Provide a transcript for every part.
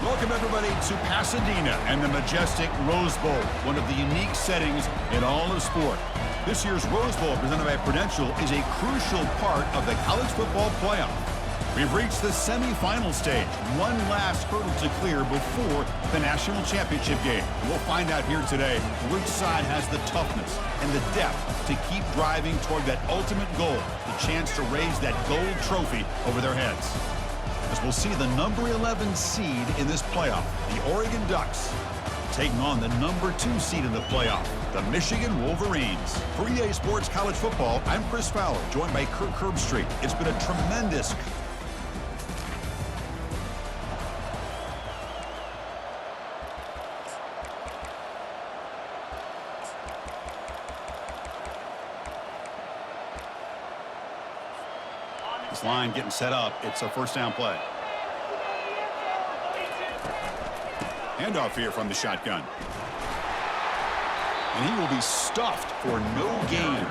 Welcome, everybody, to Pasadena and the majestic Rose Bowl, one of the unique settings in all of sport. This year's Rose Bowl, presented by Prudential, is a crucial part of the college football playoff. We've reached the semifinal stage, one last hurdle to clear before the national championship game. We'll find out here today which side has the toughness and the depth to keep driving toward that ultimate goal, the chance to raise that gold trophy over their heads. As we'll see the number 11 seed in this playoff, the Oregon Ducks, taking on the number 2 seed in the playoff, the Michigan Wolverines. For EA Sports College Football, I'm Chris Fowler, joined by Kirk Herbstreit. It's been a tremendous... This line getting set up. It's a first down play. Handoff here from the shotgun. And he will be stuffed for no gain.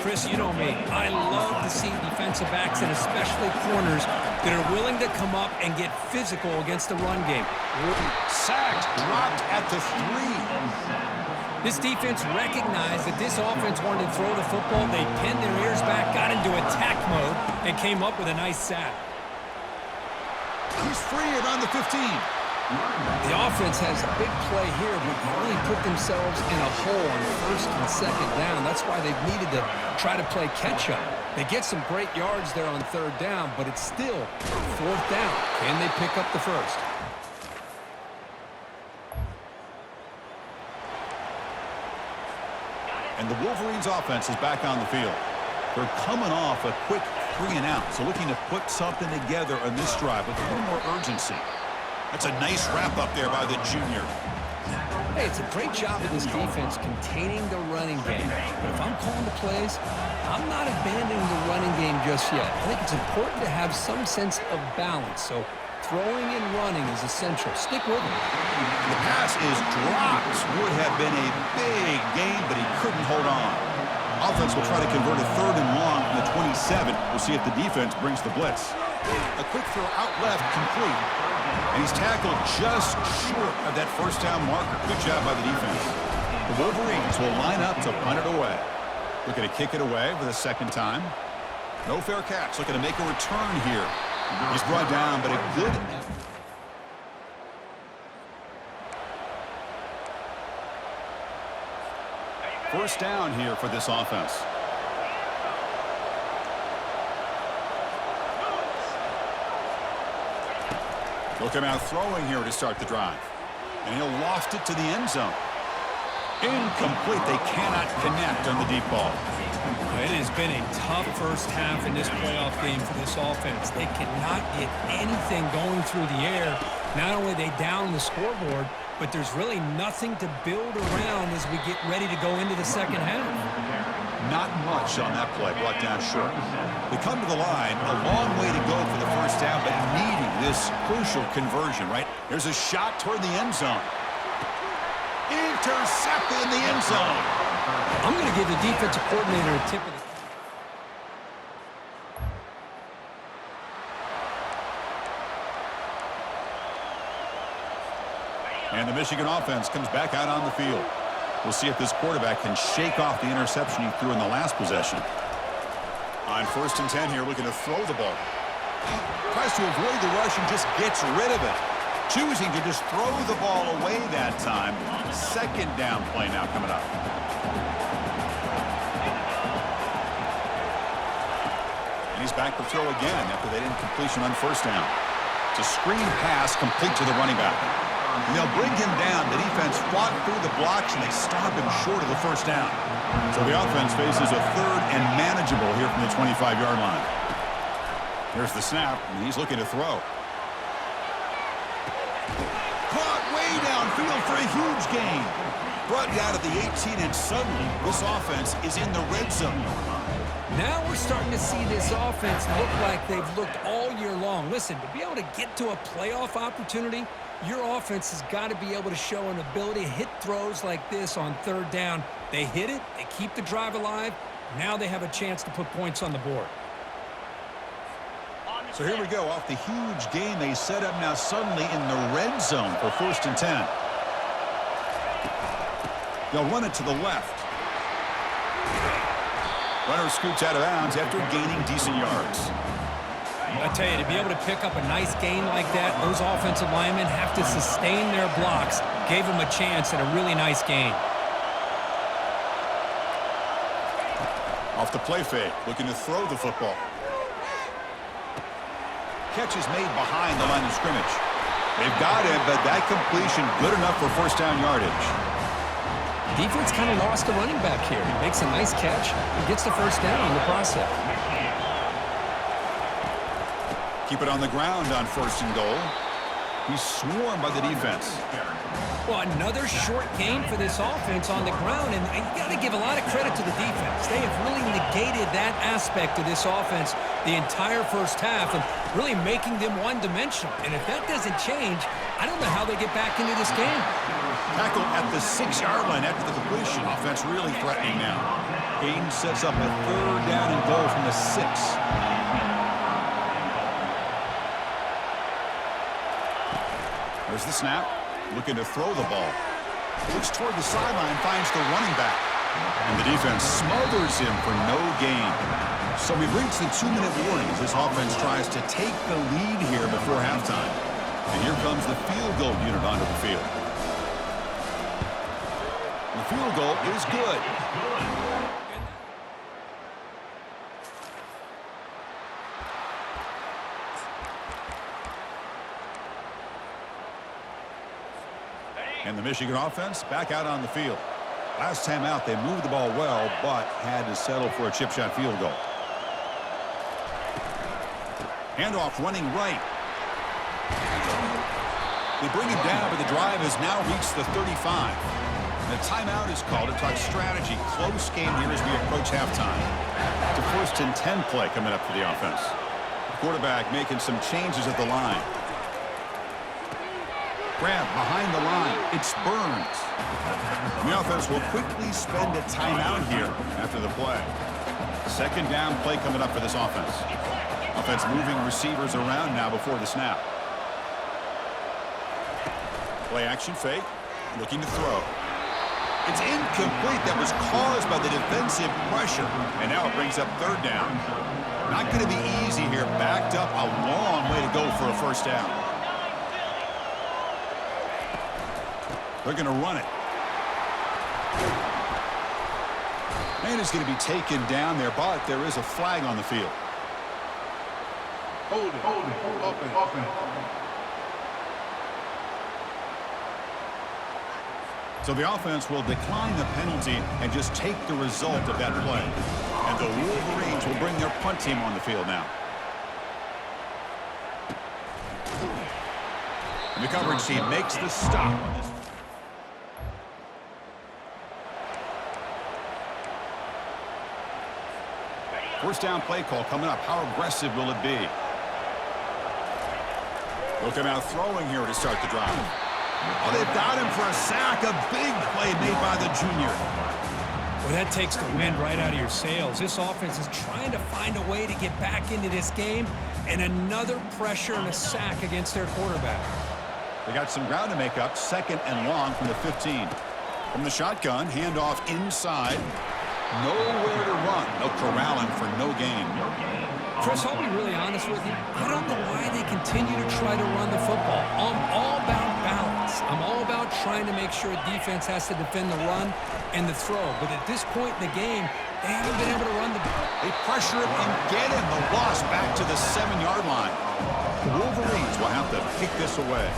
Chris, you know me. I love to see defensive backs and especially corners that are willing to come up and get physical against the run game. Sacked, dropped at the 3. This defense recognized that this offense wanted to throw the football. They pinned their ears back, got into attack mode, and came up with a nice sack. He's free around the 15. The offense has a big play here, but they really put themselves in a hole on first and second down. That's why they've needed to try to play catch-up. They get some great yards there on third down, but it's still fourth down. Can they pick up the first? And the Wolverines offense is back on the field. They're coming off a quick 3-and-out, so looking to put something together on this drive with a little more urgency. That's a nice wrap-up there by the junior. Hey, it's a great job of this defense containing the running game. But if I'm calling the plays, I'm not abandoning the running game just yet. I think it's important to have some sense of balance. So throwing and running is essential. Stick with it. The pass is dropped. Would have been a big gain, but he couldn't hold on. Offense will try to convert a 3rd and long from the 27. We'll see if the defense brings the blitz. A quick throw out left, complete. And he's tackled just short of that first down marker. Good job by the defense. The Wolverines will line up to punt it away. Looking to kick it away for the second time. No fair catch. Looking to make a return here. He's brought down, but a good effort. First down here for this offense. Look him out throwing here to start the drive. And he'll loft it to the end zone. Incomplete. They cannot connect on the deep ball. It has been a tough first half in this playoff game for this offense. They cannot get anything going through the air. Not only are they down the scoreboard, but there's really nothing to build around as we get ready to go into the second half. Not much on that play, brought down short. They come to the line, a long way to go for the first down, but needing this crucial conversion, right? There's a shot toward the end zone. Intercepted in the end zone. I'm going to give the defensive coordinator a tip of the... And the Michigan offense comes back out on the field. We'll see if this quarterback can shake off the interception he threw in the last possession. On 1st and 10 here, looking to throw the ball. Tries to avoid the rush and just gets rid of it. Choosing to just throw the ball away that time. Second down play now coming up. And he's back to throw again after that incompletion on first down. It's a screen pass complete to the running back. And they'll bring him down. The defense fought through the blocks, and they stop him short of the first down. So the offense faces a 3rd and manageable here from the 25-yard line. Here's the snap, and he's looking to throw. Caught way downfield for a huge gain. Brought down at the 18, and suddenly this offense is in the red zone. Now we're starting to see this offense look like they've looked all year long. Listen, to be able to get to a playoff opportunity, your offense has got to be able to show an ability to hit throws like this on 3rd down. They hit it, they keep the drive alive. Now they have a chance to put points on the board. So here we go. Off the huge gain they set up now suddenly in the red zone for 1st and 10. They'll run it to the left. Runner scoots out of bounds after gaining decent yards. I tell you, to be able to pick up a nice gain like that, those offensive linemen have to sustain their blocks. Gave them a chance at a really nice gain. Off the play fake, looking to throw the football. Catch is made behind the line of scrimmage. They've got him, but that completion good enough for 1st down yardage. Defense kind of lost the running back here. He makes a nice catch and gets the 1st down in the process. Keep it on the ground on 1st and goal. He's swarmed by the defense. Well, another short gain for this offense on the ground, and you got to give a lot of credit to the defense. They have really negated that aspect of this offense the entire 1st half and really making them one-dimensional. And if that doesn't change, I don't know how they get back into this game. Tackle at the 6-yard line after the completion. Offense really threatening now. Gain sets up a 3rd down and goal from the 6. There's the snap. Looking to throw the ball. Looks toward the sideline, finds the running back. And the defense smothers him for no gain. So we've reached the 2-minute warning as this offense tries to take the lead here before halftime. And here comes the field goal unit onto the field. The field goal is good. And the Michigan offense back out on the field. Last time out, they moved the ball well, but had to settle for a chip shot field goal. Handoff running right. They bring him down, but the drive has now reached the 35. And the timeout is called to talk strategy. Close game here as we approach halftime. The 1st and 10 play coming up for the offense. The quarterback making some changes at the line. Grab behind the line. It's Burns. The offense will quickly spend a timeout here after the play. 2nd down play coming up for this offense. Offense moving receivers around now before the snap. Play action fake. Looking to throw. It's incomplete. That was caused by the defensive pressure. And now it brings up 3rd down. Not going to be easy here. Backed up a long way to go for a 1st down. They're going to run it. And it's going to be taken down there, but there is a flag on the field. Hold it. Open. So the offense will decline the penalty and just take the result of that play. And the Wolverines will bring their punt team on the field now. And the coverage team makes the stop on this. 1st down play call coming up. How aggressive will it be? Looking out throwing here to start the drive. Oh, they've got him for a sack. A big play made by the junior. Well, that takes the wind right out of your sails. This offense is trying to find a way to get back into this game, and another pressure and a sack against their quarterback. They got some ground to make up. 2nd and long from the 15. From the shotgun, handoff inside. Nowhere to run. They'll corral him for no gain. Chris, I'll be really honest with you. I don't know why they continue to try to run the football. I'm all about balance. I'm all about trying to make sure defense has to defend the run and the throw. But at this point in the game, they haven't been able to run the ball. They pressure him and get him. The loss back to the 7-yard line. The Wolverines will have to kick this away.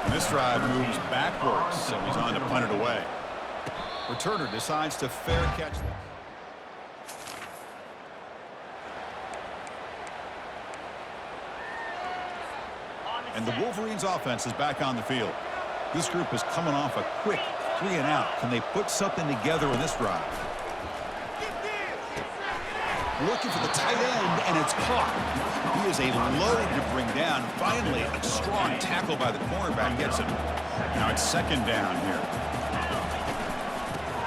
And this drive moves backwards, so he's on to punt it away. Returner decides to fair catch this. And the Wolverines offense is back on the field. This group is coming off a quick 3-and-out. Can they put something together in this drive? Looking for the tight end, and it's caught. He is a load to bring down. Finally, a strong tackle by the cornerback gets him. Now it's 2nd down here.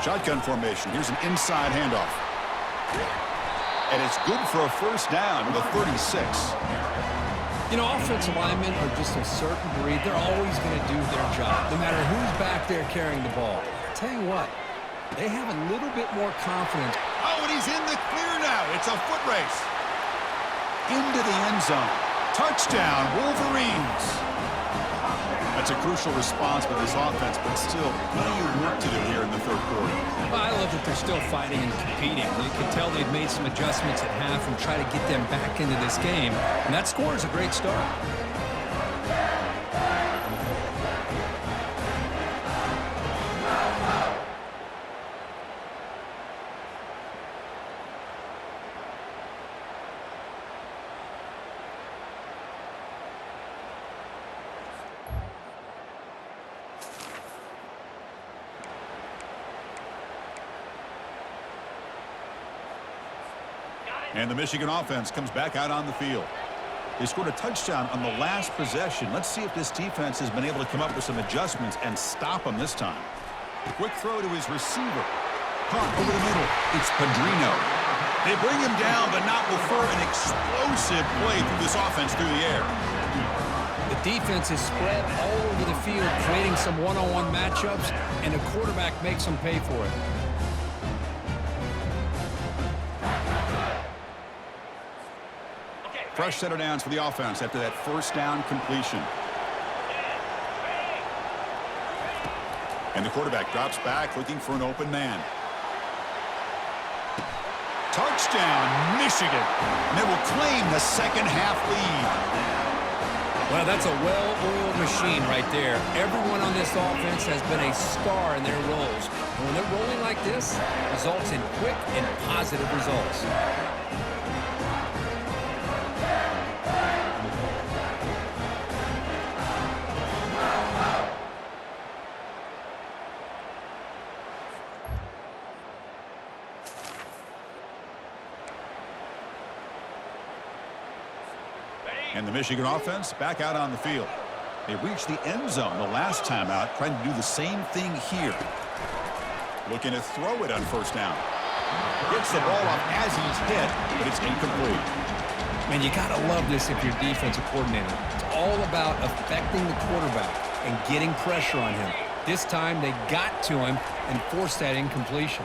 Shotgun formation. Here's an inside handoff. And it's good for a 1st down to the 36. You know, offensive linemen are just a certain breed. They're always going to do their job, no matter who's back there carrying the ball. I'll tell you what, they have a little bit more confidence. Oh, and he's in the clear now. It's a foot race. Into the end zone. Touchdown, Wolverines. That's a crucial response by this offense, but still plenty of work to do here in the third quarter. Well, I love that they're still fighting and competing. You can tell they've made some adjustments at half and try to get them back into this game. And that score is a great start. And the Michigan offense comes back out on the field. They scored a touchdown on the last possession. Let's see if this defense has been able to come up with some adjustments and stop them this time. Quick throw to his receiver. Caught over the middle. It's Padrino. They bring him down, but not before an explosive play through this offense through the air. The defense is spread all over the field, creating some one-on-one matchups, and the quarterback makes them pay for it. Fresh set of downs for the offense after that first down completion. And the quarterback drops back looking for an open man. Touchdown, Michigan. And they will claim the second half lead. Well, that's a well-oiled machine right there. Everyone on this offense has been a star in their roles. And when they're rolling like this, it results in quick and positive results. And the Michigan offense back out on the field. They reached the end zone the last time out, trying to do the same thing here. Looking to throw it on first down. Gets the ball off as he's hit, but it's incomplete. Man, you got to love this if you're defensive coordinator. It's all about affecting the quarterback and getting pressure on him. This time they got to him and forced that incompletion.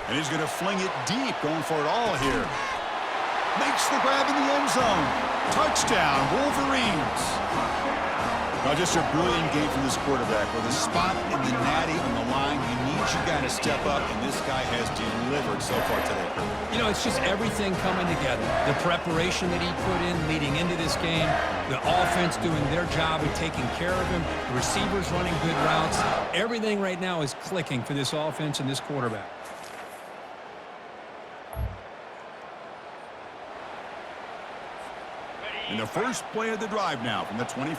And he's going to fling it deep, going for it all here. Makes the grab in the end zone. Touchdown, Wolverines. Now, just a brilliant game from this quarterback. With a spot in the natty on the line, you need your guy to step up, and this guy has delivered so far today. You know, it's just everything coming together. The preparation that he put in leading into this game, the offense doing their job of taking care of him, the receivers running good routes. Everything right now is clicking for this offense and this quarterback. And the first play of the drive now from the 25.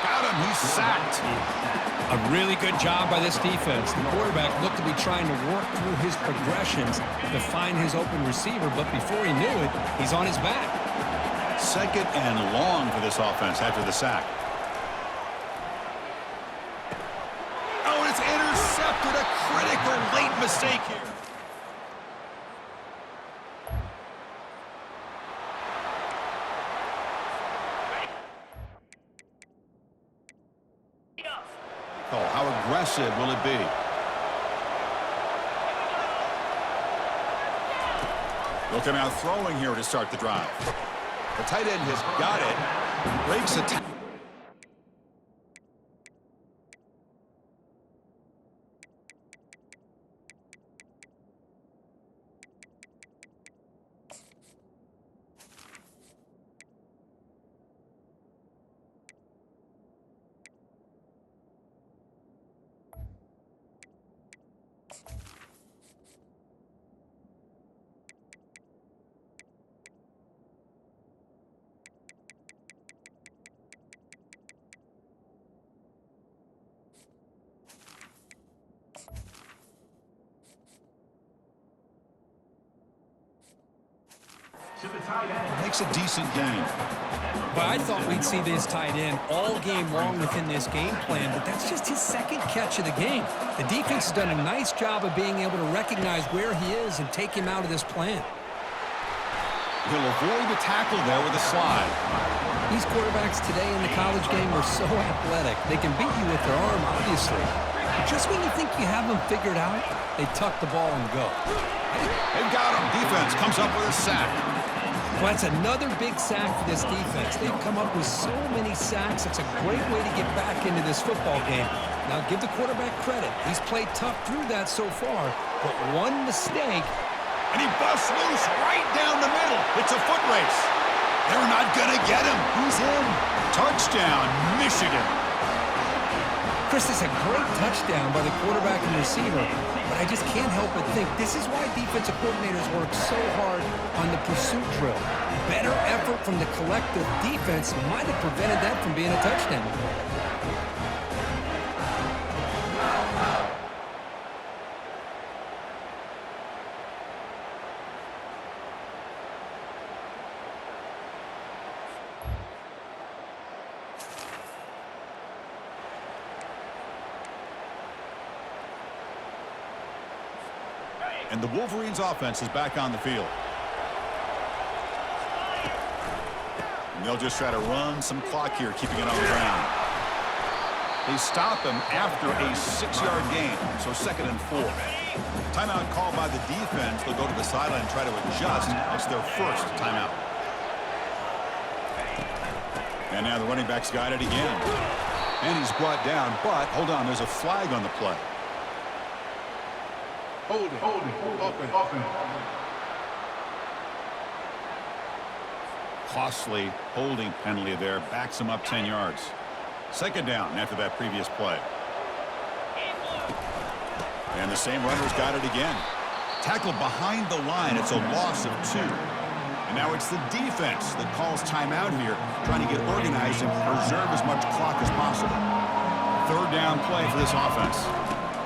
Got him. He's sacked. A really good job by this defense. The quarterback looked to be trying to work through his progressions to find his open receiver, but before he knew it, he's on his back. Second and long for this offense after the sack. Oh, and it's intercepted. A critical late mistake here. Oh, how aggressive will it be? They'll come out throwing here to start the drive. The tight end has got it. Breaks a tackle. Makes a decent gain. But I thought we'd see this tight end all game long within this game plan, but that's just his second catch of the game. The defense has done a nice job of being able to recognize where he is and take him out of this plan. He'll avoid the tackle there with a slide. These quarterbacks today in the college game are so athletic. They can beat you with their arm, obviously. Just when you think you have them figured out, they tuck the ball and go. They've got him. Defense comes up with a sack. Well, that's another big sack for this defense. They've come up with so many sacks. It's a great way to get back into this football game. Now, give the quarterback credit. He's played tough through that so far, but one mistake. And he busts loose right down the middle. It's a foot race. They're not going to get him. He's in. Touchdown, Michigan. Chris, it's a great touchdown by the quarterback and receiver, but I just can't help but think this is why defensive coordinators work so hard on the pursuit drill. Better effort from the collective defense might have prevented that from being a touchdown. And the Wolverines offense is back on the field. And they'll just try to run some clock here, keeping it on the ground. They stop him after a 6-yard gain, so 2nd and 4. Timeout called by the defense. They'll go to the sideline and try to adjust. It's their first timeout. And now the running back's got it again. And he's brought down, but hold on, there's a flag on the play. Hold it. Open. Costly holding penalty there. Backs him up 10 yards. 2nd down after that previous play. And the same runner's got it again. Tackled behind the line. It's a loss of 2. And now it's the defense that calls timeout here, trying to get organized and preserve as much clock as possible. 3rd down play for this offense.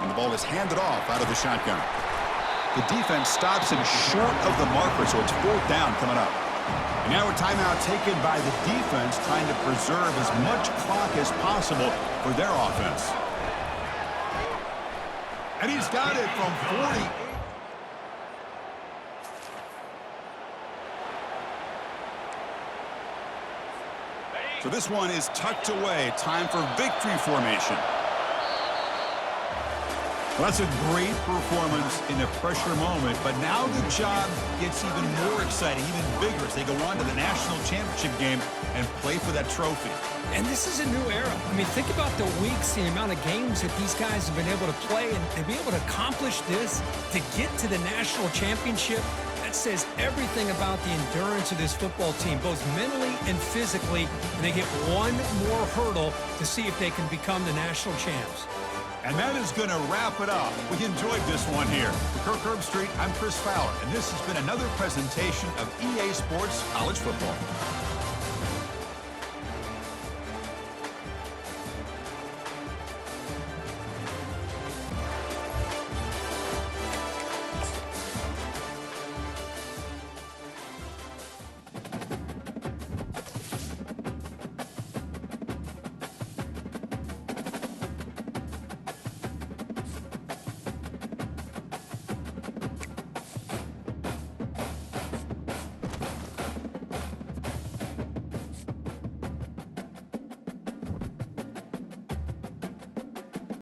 And the ball is handed off out of the shotgun. The defense stops him short of the marker, so it's 4th down coming up. And now a timeout taken by the defense, trying to preserve as much clock as possible for their offense. And he's got it from 40. So this one is tucked away. Time for victory formation. Well, that's a great performance in a pressure moment, but now the job gets even more exciting, even bigger as they go on to the national championship game and play for that trophy. And this is a new era. I mean, think about the weeks, the amount of games that these guys have been able to play, and to be able to accomplish this, to get to the national championship, that says everything about the endurance of this football team, both mentally and physically, and they get one more hurdle to see if they can become the national champs. And that is going to wrap it up. We enjoyed this one here. For Kirk Herbstreit, I'm Chris Fowler, and this has been another presentation of EA Sports College Football.